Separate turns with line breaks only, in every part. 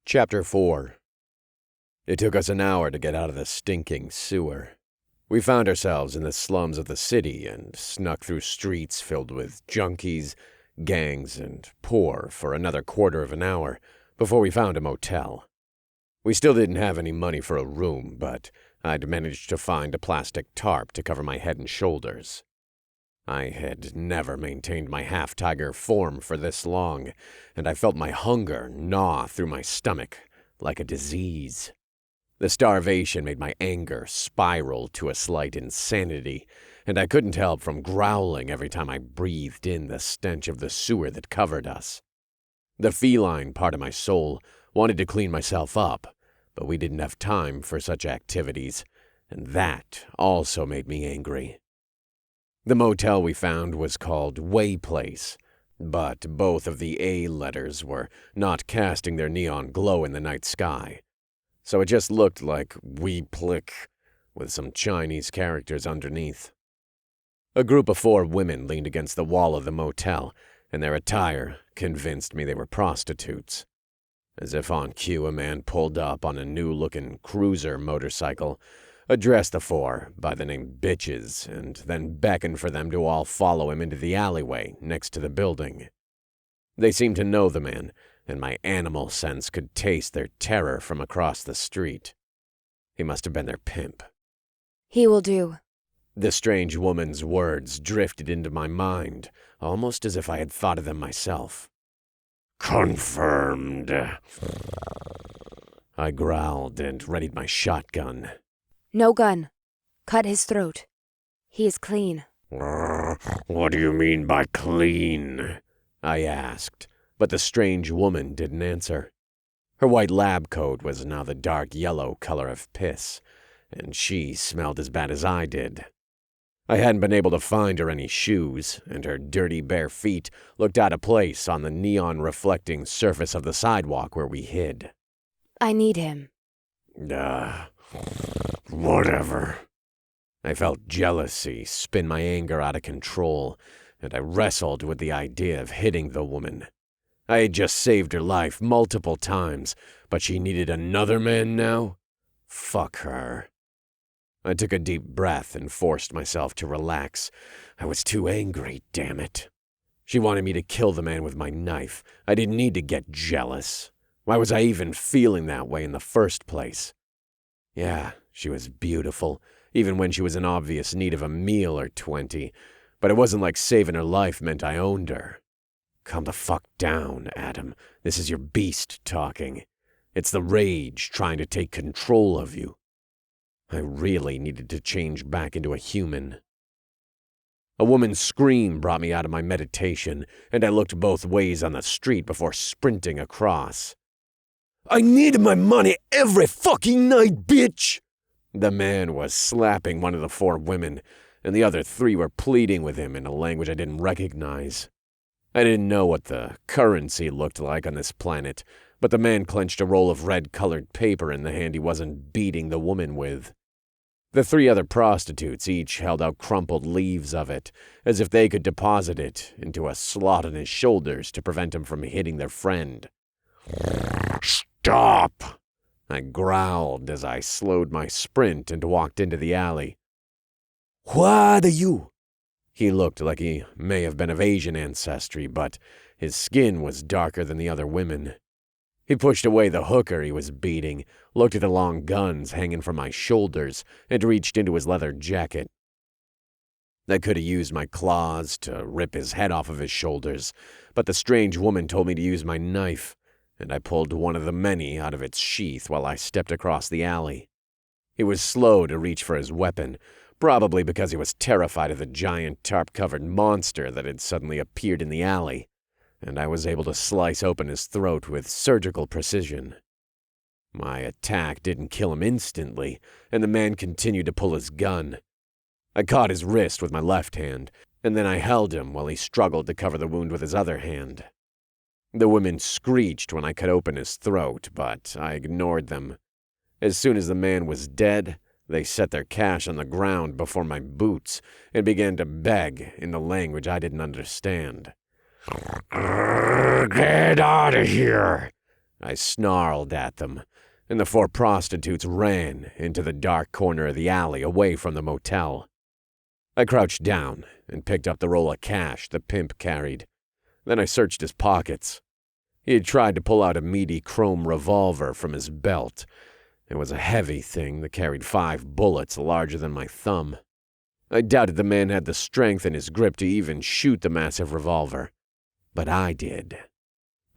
Chapter 4. It took us an hour to get out of the stinking sewer. We found ourselves in the slums of the city and snuck through streets filled with junkies, gangs, and poor for another quarter of an hour before we found a motel. We still didn't have any money for a room, but I'd managed to find a plastic tarp to cover my head and shoulders. I had never maintained my half-tiger form for this long, and I felt my hunger gnaw through my stomach like a disease. The starvation made my anger spiral to a slight insanity, and I couldn't help from growling every time I breathed in the stench of the sewer that covered us. The feline part of my soul wanted to clean myself up, but we didn't have time for such activities, and that also made me angry. The motel we found was called Way Place, but both of the A letters were not casting their neon glow in the night sky, so it just looked like Wee Plick with some Chinese characters underneath. A group of 4 women leaned against the wall of the motel, and their attire convinced me they were prostitutes. As if on cue, a man pulled up on a new-looking cruiser motorcycle, addressed the 4 by the name Bitches, and then beckoned for them to all follow him into the alleyway next to the building. They seemed to know the man, and my animal sense could taste their terror from across the street. He must have been their pimp.
"He will do."
The strange woman's words drifted into my mind, almost as if I had thought of them myself. "Confirmed," I growled and readied my shotgun.
"No gun. Cut his throat. He is clean."
What do you mean by clean? I asked, but the strange woman didn't answer. Her white lab coat was now the dark yellow color of piss, and she smelled as bad as I did. I hadn't been able to find her any shoes, and her dirty bare feet looked out of place on the neon-reflecting surface of the sidewalk where we hid.
"I need him."
Whatever. I felt jealousy spin my anger out of control, and I wrestled with the idea of hitting the woman. I had just saved her life multiple times, but she needed another man now? Fuck her. I took a deep breath and forced myself to relax. I was too angry, damn it. She wanted me to kill the man with my knife. I didn't need to get jealous. Why was I even feeling that way in the first place? Yeah, she was beautiful, even when she was in obvious need of a meal or 20, but it wasn't like saving her life meant I owned her. Calm the fuck down, Adam. This is your beast talking. It's the rage trying to take control of you. I really needed to change back into a human. A woman's scream brought me out of my meditation, and I looked both ways on the street before sprinting across. "I need my money every fucking night, bitch!" The man was slapping one of the 4 women, and the other 3 were pleading with him in a language I didn't recognize. I didn't know what the currency looked like on this planet, but the man clenched a roll of red-colored paper in the hand he wasn't beating the woman with. The 3 other prostitutes each held out crumpled leaves of it, as if they could deposit it into a slot on his shoulders to prevent him from hitting their friend. "Stop!" I growled as I slowed my sprint and walked into the alley. "What are you?" He looked like he may have been of Asian ancestry, but his skin was darker than the other women. He pushed away the hooker he was beating, looked at the long guns hanging from my shoulders, and reached into his leather jacket. I could have used my claws to rip his head off of his shoulders, but the strange woman told me to use my knife, and I pulled one of the many out of its sheath while I stepped across the alley. He was slow to reach for his weapon, probably because he was terrified of the giant tarp-covered monster that had suddenly appeared in the alley, and I was able to slice open his throat with surgical precision. My attack didn't kill him instantly, and the man continued to pull his gun. I caught his wrist with my left hand, and then I held him while he struggled to cover the wound with his other hand. The women screeched when I cut open his throat, but I ignored them. As soon as the man was dead, they set their cash on the ground before my boots and began to beg in the language I didn't understand. "Get out of here!" I snarled at them, and the 4 prostitutes ran into the dark corner of the alley away from the motel. I crouched down and picked up the roll of cash the pimp carried. Then I searched his pockets. He had tried to pull out a meaty chrome revolver from his belt. It was a heavy thing that carried 5 bullets larger than my thumb. I doubted the man had the strength in his grip to even shoot the massive revolver. But I did.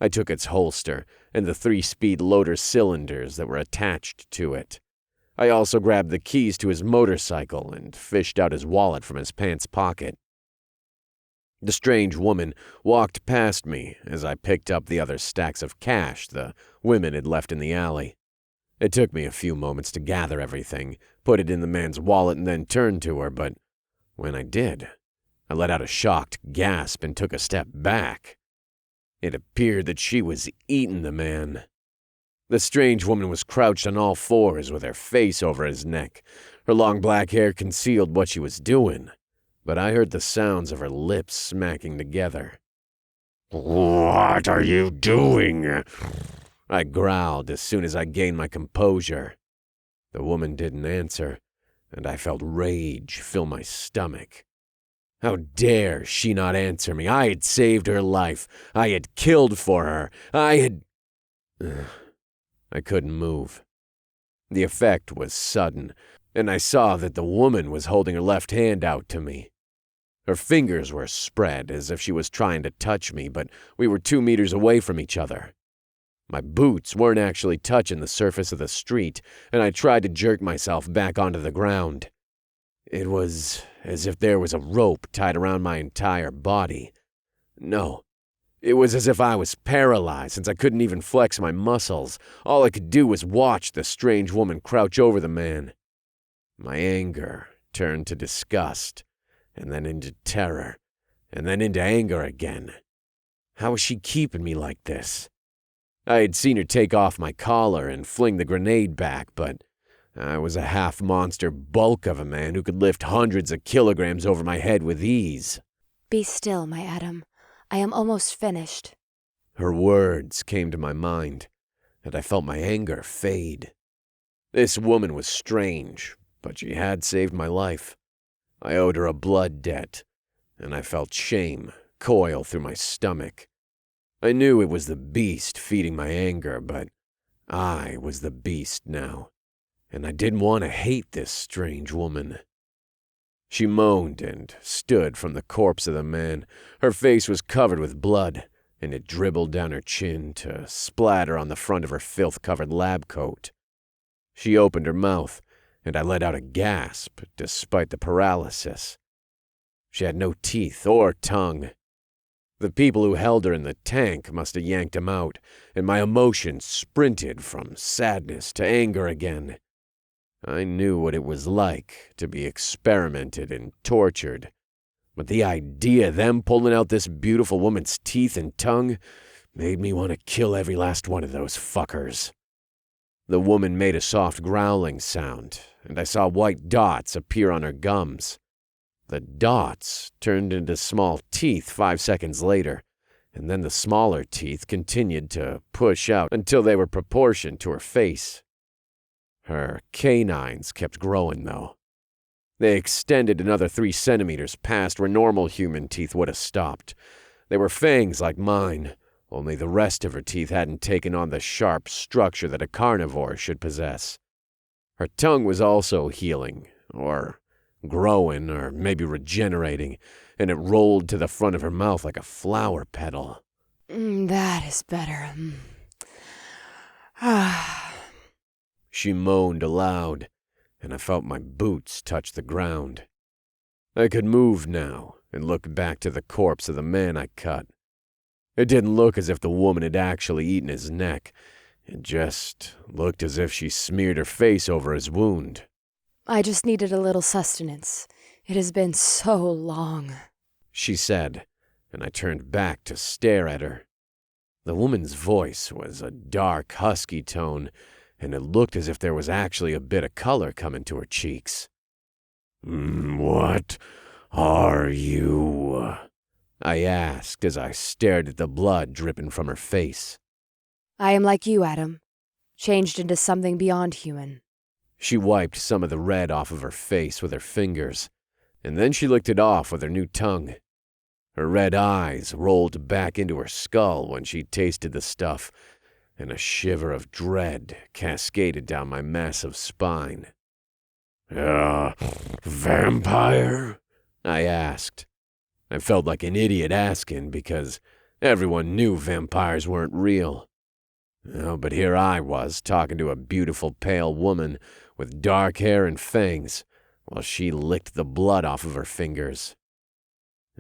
I took its holster and the 3-speed loader cylinders that were attached to it. I also grabbed the keys to his motorcycle and fished out his wallet from his pants pocket. The strange woman walked past me as I picked up the other stacks of cash the women had left in the alley. It took me a few moments to gather everything, put it in the man's wallet, and then turn to her, but when I did, I let out a shocked gasp and took a step back. It appeared that she was eating the man. The strange woman was crouched on all 4s with her face over his neck. Her long black hair concealed what she was doing, but I heard the sounds of her lips smacking together. "What are you doing?" I growled as soon as I gained my composure. The woman didn't answer, and I felt rage fill my stomach. How dare she not answer me? I had saved her life. I had killed for her. I couldn't move. The effect was sudden, and I saw that the woman was holding her left hand out to me. Her fingers were spread as if she was trying to touch me, but we were 2 meters away from each other. My boots weren't actually touching the surface of the street, and I tried to jerk myself back onto the ground. It was as if there was a rope tied around my entire body. No, it was as if I was paralyzed since I couldn't even flex my muscles. All I could do was watch the strange woman crouch over the man. My anger turned to disgust, and then into terror, and then into anger again. How was she keeping me like this? I had seen her take off my collar and fling the grenade back, but I was a half-monster bulk of a man who could lift hundreds of kilograms over my head with ease.
Be still, my Adam. I am almost finished.
Her words came to my mind, and I felt my anger fade. This woman was strange, but she had saved my life. I owed her a blood debt, and I felt shame coil through my stomach. I knew it was the beast feeding my anger, but I was the beast now, and I didn't want to hate this strange woman. She moaned and stood from the corpse of the man. Her face was covered with blood, and it dribbled down her chin to splatter on the front of her filth-covered lab coat. She opened her mouth, and I let out a gasp despite the paralysis. She had no teeth or tongue. The people who held her in the tank must have yanked him out, and my emotions sprinted from sadness to anger again. I knew what it was like to be experimented and tortured, but the idea of them pulling out this beautiful woman's teeth and tongue made me want to kill every last one of those fuckers. The woman made a soft growling sound, and I saw white dots appear on her gums. The dots turned into small teeth 5 seconds later, and then the smaller teeth continued to push out until they were proportioned to her face. Her canines kept growing, though. They extended another 3 centimeters past where normal human teeth would have stopped. They were fangs like mine, only the rest of her teeth hadn't taken on the sharp structure that a carnivore should possess. Her tongue was also healing, or growing, or maybe regenerating, and it rolled to the front of her mouth like a flower petal.
That is better.
She moaned aloud, and I felt my boots touch the ground. I could move now and look back to the corpse of the man I cut. It didn't look as if the woman had actually eaten his neck. It just looked as if she smeared her face over his wound.
I just needed a little sustenance. It has been so long,
she said, and I turned back to stare at her. The woman's voice was a dark, husky tone, and it looked as if there was actually a bit of color coming to her cheeks. "What are you?" I asked as I stared at the blood dripping from her face.
I am like you, Adam, changed into something beyond human.
She wiped some of the red off of her face with her fingers, and then she licked it off with her new tongue. Her red eyes rolled back into her skull when she tasted the stuff, and a shiver of dread cascaded down my massive spine. Vampire? I asked. I felt like an idiot asking because everyone knew vampires weren't real. Oh, but here I was talking to a beautiful pale woman with dark hair and fangs, while she licked the blood off of her fingers.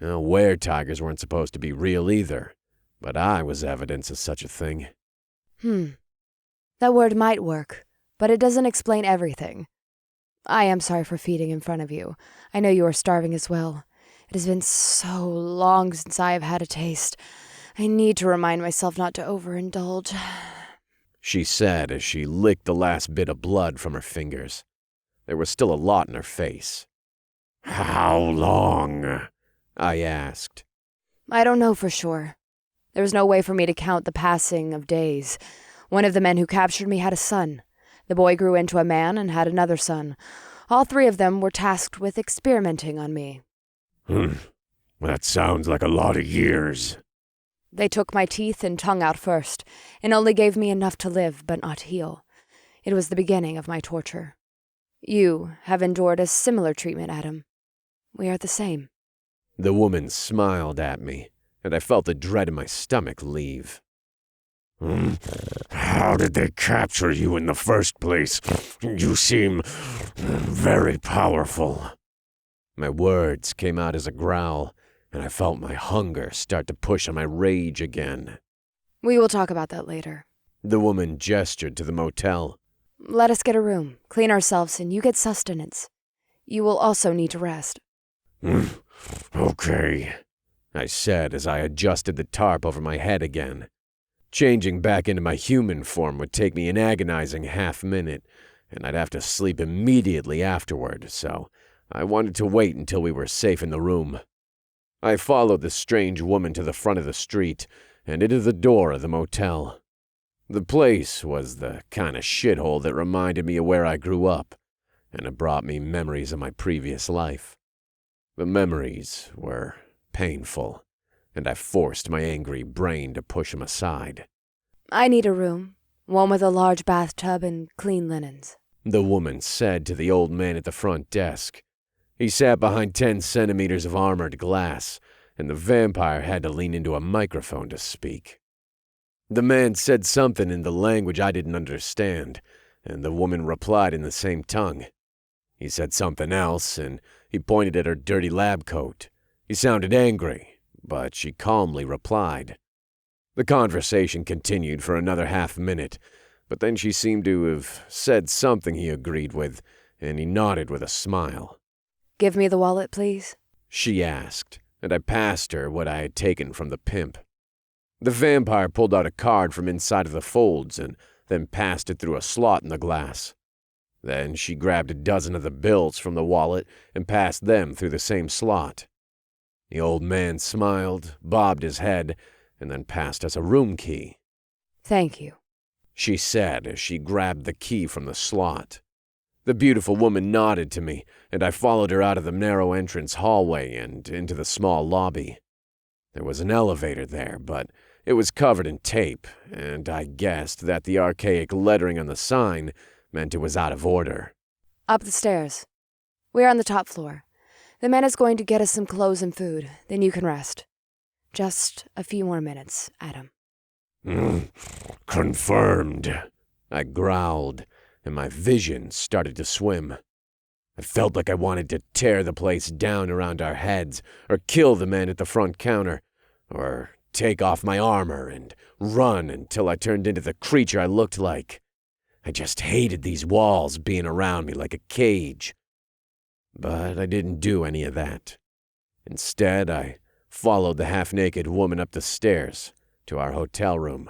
Were-tigers weren't supposed to be real either, but I was evidence of such a thing.
That word might work, but it doesn't explain everything. I am sorry for feeding in front of you. I know you are starving as well. It has been so long since I have had a taste. I need to remind myself not to overindulge,
she said as she licked the last bit of blood from her fingers. There was still a lot in her face. How long? I asked.
I don't know for sure. There was no way for me to count the passing of days. One of the men who captured me had a son. The boy grew into a man and had another son. All three of them were tasked with experimenting on me.
That sounds like a lot of years.
They took my teeth and tongue out first, and only gave me enough to live but not heal. It was the beginning of my torture. You have endured a similar treatment, Adam. We are the same.
The woman smiled at me, and I felt the dread in my stomach leave. How did they capture you in the first place? You seem very powerful. My words came out as a growl, and I felt my hunger start to push on my rage again.
We will talk about that later.
The woman gestured to the motel.
Let us get a room, clean ourselves, and you get sustenance. You will also need to rest.
Okay, I said as I adjusted the tarp over my head again. Changing back into my human form would take me an agonizing half-minute, and I'd have to sleep immediately afterward, so I wanted to wait until we were safe in the room. I followed the strange woman to the front of the street and into the door of the motel. The place was the kind of shithole that reminded me of where I grew up, and it brought me memories of my previous life. The memories were painful, and I forced my angry brain to push them aside.
I need a room, one with a large bathtub and clean linens,
the woman said to the old man at the front desk. He sat behind 10 centimeters of armored glass, and the vampire had to lean into a microphone to speak. The man said something in the language I didn't understand, and the woman replied in the same tongue. He said something else, and he pointed at her dirty lab coat. He sounded angry, but she calmly replied. The conversation continued for another half-minute, but then she seemed to have said something he agreed with, and he nodded with a smile.
Give me the wallet, please,
she asked, and I passed her what I had taken from the pimp. The vampire pulled out a card from inside of the folds and then passed it through a slot in the glass. Then she grabbed a dozen of the bills from the wallet and passed them through the same slot. The old man smiled, bobbed his head, and then passed us a room key.
Thank you,
she said as she grabbed the key from the slot. The beautiful woman nodded to me, and I followed her out of the narrow entrance hallway and into the small lobby. There was an elevator there, but it was covered in tape, and I guessed that the archaic lettering on the sign meant it was out of order.
Up the stairs. We're on the top floor. The man is going to get us some clothes and food, then you can rest. Just a few more minutes, Adam.
Confirmed, I growled, and my vision started to swim. I felt like I wanted to tear the place down around our heads, or kill the man at the front counter, or take off my armor and run until I turned into the creature I looked like. I just hated these walls being around me like a cage. But I didn't do any of that. Instead, I followed the half-naked woman up the stairs to our hotel room.